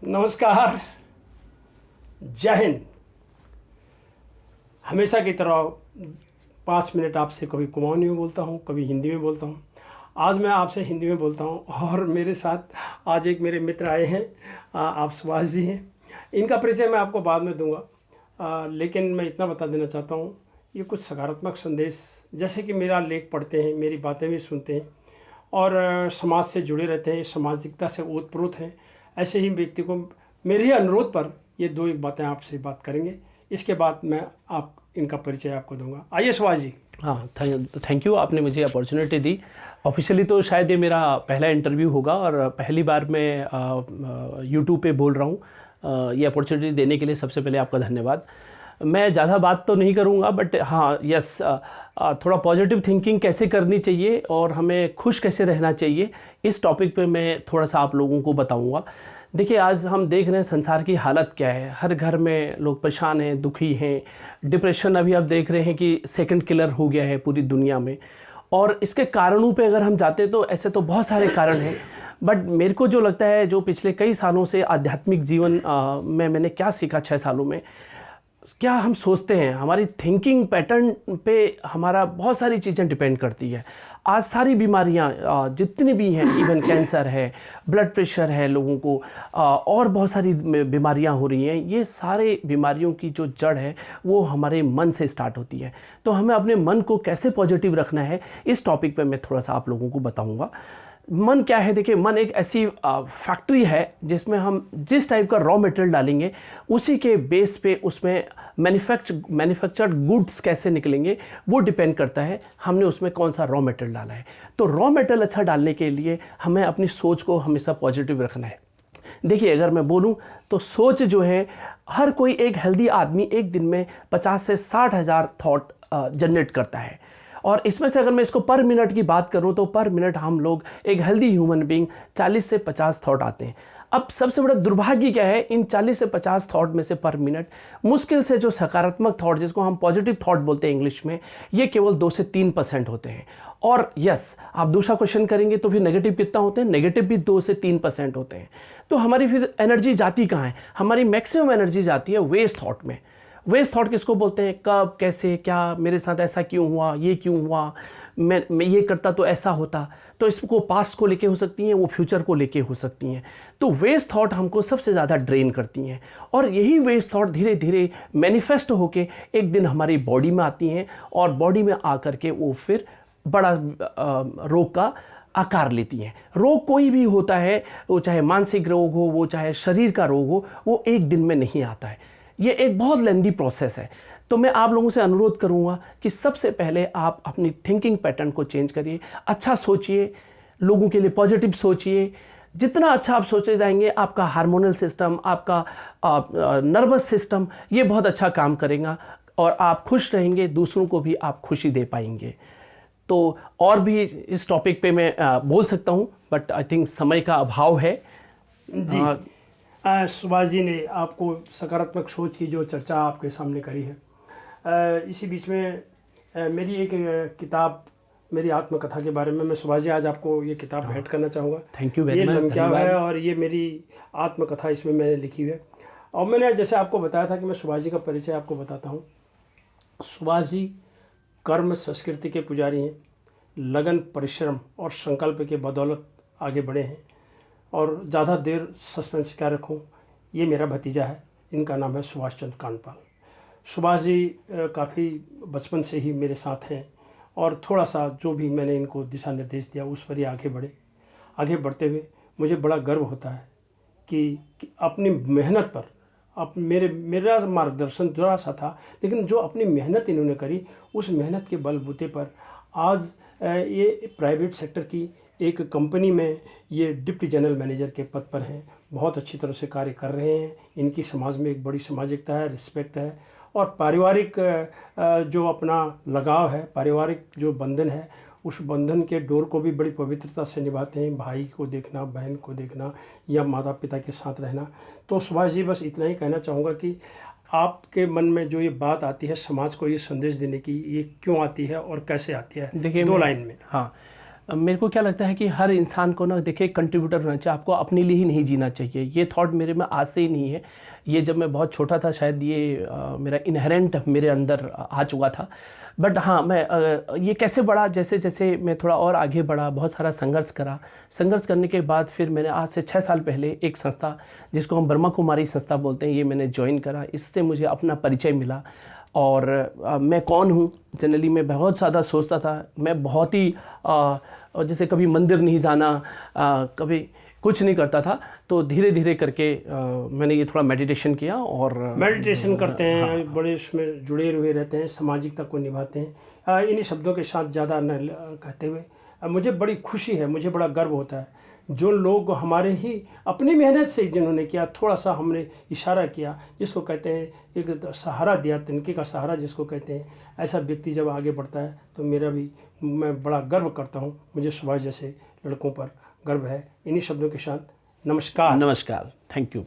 नमस्कार, जय हिंद। हमेशा की तरह 5 मिनट आपसे कभी कुमाऊनी में बोलता हूँ, कभी हिंदी में बोलता हूँ। आज मैं आपसे हिंदी में बोलता हूँ और मेरे साथ आज एक मेरे मित्र आए हैं। आप सुभाष जी हैं। इनका परिचय मैं आपको बाद में दूंगा, लेकिन मैं इतना बता देना चाहता हूँ, ये कुछ सकारात्मक संदेश, जैसे कि मेरा लेख पढ़ते हैं, मेरी बातें भी सुनते हैं और समाज से जुड़े रहते हैं, सामाजिकता से ओतप्रोत हैं, ऐसे ही व्यक्ति को मेरे ही अनुरोध पर ये 2-1 बातें आपसे बात करेंगे। इसके बाद मैं इनका परिचय आपको दूंगा। आइए सुभाष जी। हाँ, थैंक यू, आपने मुझे अपॉर्चुनिटी दी। ऑफिशियली तो शायद ये मेरा पहला इंटरव्यू होगा और पहली बार मैं यूट्यूब पे बोल रहा हूँ। ये अपॉर्चुनिटी देने के लिए सबसे पहले आपका धन्यवाद। मैं ज़्यादा बात तो नहीं करूँगा, बट हाँ यस, थोड़ा पॉजिटिव थिंकिंग कैसे करनी चाहिए और हमें खुश कैसे रहना चाहिए, इस टॉपिक पे मैं थोड़ा सा आप लोगों को बताऊँगा। देखिए, आज हम देख रहे हैं संसार की हालत क्या है। हर घर में लोग परेशान हैं, दुखी हैं। डिप्रेशन अभी आप देख रहे हैं कि सेकंड किलर हो गया है पूरी दुनिया में। और इसके कारणों पे अगर हम जाते तो ऐसे तो बहुत सारे कारण हैं, बट मेरे को जो लगता है, जो पिछले कई सालों से आध्यात्मिक जीवन में मैंने क्या सीखा 6 सालों में, क्या हम सोचते हैं, हमारी थिंकिंग पैटर्न पे हमारा बहुत सारी चीज़ें डिपेंड करती है। आज सारी बीमारियां जितनी भी हैं, इवन कैंसर है, ब्लड प्रेशर है लोगों को, और बहुत सारी बीमारियां हो रही हैं। ये सारे बीमारियों की जो जड़ है वो हमारे मन से स्टार्ट होती है। तो हमें अपने मन को कैसे पॉजिटिव रखना है, इस टॉपिक पे मैं थोड़ा सा आप लोगों को बताऊंगा। मन क्या है? देखिए, मन एक ऐसी फैक्ट्री है जिसमें हम जिस टाइप का रॉ मटेरियल डालेंगे, उसी के बेस पे उसमें मैन्युफैक्चर्ड गुड्स कैसे निकलेंगे, वो डिपेंड करता है हमने उसमें कौन सा रॉ मटेरियल डाला है। तो रॉ मटेरियल अच्छा डालने के लिए हमें अपनी सोच को हमेशा पॉजिटिव रखना है। देखिए, अगर मैं बोलूं तो सोच जो है, हर कोई एक हेल्दी आदमी एक दिन में 50 से 60 हज़ार थॉट जनरेट करता है। और इसमें से अगर मैं इसको पर मिनट की बात करूं तो पर मिनट हम लोग, एक हेल्दी ह्यूमन बीइंग, 40 से 50 थॉट आते हैं। अब सबसे बड़ा दुर्भाग्य क्या है, इन 40 से 50 थॉट में से पर मिनट मुश्किल से जो सकारात्मक थॉट, जिसको हम पॉजिटिव थॉट बोलते हैं इंग्लिश में, ये केवल 2 से 3% होते हैं। और यस, आप दूसरा क्वेश्चन करेंगे तो फिर नेगेटिव कितना होते हैं? नेगेटिव भी 2 से 3% होते हैं। तो हमारी फिर एनर्जी जाती कहाँ है? हमारी मैक्सिमम एनर्जी जाती है वेस्ट थॉट में। वेस्ट थॉट किसको बोलते हैं? कब, कैसे, क्या, मेरे साथ ऐसा क्यों हुआ, ये क्यों हुआ, मैं ये करता तो ऐसा होता। तो इसको पास्ट को लेके हो सकती हैं, वो फ्यूचर को लेके हो सकती हैं। तो वेस्ट थॉट हमको सबसे ज़्यादा ड्रेन करती हैं और यही वेस्ट थॉट धीरे धीरे मैनिफेस्ट होके एक दिन हमारी बॉडी में आती हैं और बॉडी में आकर के वो फिर बड़ा रोग का आकार लेती हैं। रोग कोई भी होता है, वो चाहे मानसिक रोग हो, वो चाहे शरीर का रोग हो, वो एक दिन में नहीं आता है। ये एक बहुत लेंदी प्रोसेस है। तो मैं आप लोगों से अनुरोध करूंगा कि सबसे पहले आप अपनी थिंकिंग पैटर्न को चेंज करिए। अच्छा सोचिए, लोगों के लिए पॉजिटिव सोचिए। जितना अच्छा आप सोचे जाएंगे, आपका हार्मोनल सिस्टम, आपका नर्वस सिस्टम, ये बहुत अच्छा काम करेगा और आप खुश रहेंगे, दूसरों को भी आप खुशी दे पाएंगे। तो और भी इस टॉपिक पे मैं बोल सकता हूँ, बट आई थिंक समय का अभाव है जी। सुभाष जी ने आपको सकारात्मक सोच की जो चर्चा आपके सामने करी है, इसी बीच में मेरी एक किताब, मेरी आत्मकथा के बारे में मैं सुभाष जी आज आपको ये किताब भेंट करना चाहूँगा। Thank you very much. ये लम्क्या है और ये मेरी आत्मकथा इसमें मैंने लिखी है। और मैंने जैसे आपको बताया था कि मैं सुभाष जी का परिचय आपको बताता हूँ। सुभाष जी कर्म संस्कृति के पुजारी हैं। लगन, परिश्रम और संकल्प के बदौलत आगे बढ़े हैं और ज़्यादा देर सस्पेंस क्या रखूं, ये मेरा भतीजा है, इनका नाम है सुभाष चंद्र कांडपाल। सुभाष जी काफ़ी बचपन से ही मेरे साथ हैं और थोड़ा सा जो भी मैंने इनको दिशा निर्देश दिया उस पर ही आगे बढ़े। आगे बढ़ते हुए मुझे बड़ा गर्व होता है कि अपनी मेहनत पर, अब मेरा मार्गदर्शन थोड़ा सा था, लेकिन जो अपनी मेहनत इन्होंने करी, उस मेहनत के बलबूते पर आज ये प्राइवेट सेक्टर की एक कंपनी में ये डिप्टी जनरल मैनेजर के पद पर हैं। बहुत अच्छी तरह से कार्य कर रहे हैं। इनकी समाज में एक बड़ी सामाजिकता है, रिस्पेक्ट है और पारिवारिक जो अपना लगाव है, पारिवारिक जो बंधन है, उस बंधन के डोर को भी बड़ी पवित्रता से निभाते हैं। भाई को देखना, बहन को देखना या माता पिता के साथ रहना। तो सुभाष जी, बस इतना ही कहना चाहूँगा कि आपके मन में जो ये बात आती है समाज को ये संदेश देने की, ये क्यों आती है और कैसे आती है? देखिए, 2 लाइन में। हाँ, मेरे को क्या लगता है कि हर इंसान को ना देखिए कंट्रीब्यूटर होना चाहिए, आपको अपने लिए ही नहीं जीना चाहिए। ये थॉट मेरे में आज से ही नहीं है, ये जब मैं बहुत छोटा था शायद ये मेरा इनहेरेंट मेरे अंदर आ चुका था। बट हाँ, मैं ये कैसे बढ़ा, जैसे जैसे मैं थोड़ा और आगे बढ़ा, बहुत सारा संघर्ष करा। संघर्ष करने के बाद फिर मैंने आज से 6 साल पहले एक संस्था जिसको हम ब्रह्मा कुमारी संस्था बोलते हैं, ये मैंने ज्वाइन करा। इससे मुझे अपना परिचय मिला और मैं कौन हूँ। जनरली मैं बहुत ज़्यादा सोचता था, मैं बहुत ही जैसे कभी मंदिर नहीं जाना, कभी कुछ नहीं करता था। तो धीरे धीरे करके मैंने ये थोड़ा मेडिटेशन किया और मेडिटेशन करते हैं, बड़े इसमें जुड़े हुए रहते हैं, सामाजिकता को निभाते हैं। इन्हीं शब्दों के साथ ज़्यादा न कहते हुए मुझे बड़ी खुशी है, मुझे बड़ा गर्व होता है जो लोग हमारे ही अपनी मेहनत से जिन्होंने किया, थोड़ा सा हमने इशारा किया, जिसको कहते हैं एक सहारा दिया, तिनके का सहारा जिसको कहते हैं, ऐसा व्यक्ति जब आगे बढ़ता है तो मैं बड़ा गर्व करता हूँ। मुझे सुभाष जैसे लड़कों पर गर्व है। इन्हीं शब्दों के साथ नमस्कार। नमस्कार, थैंक यू।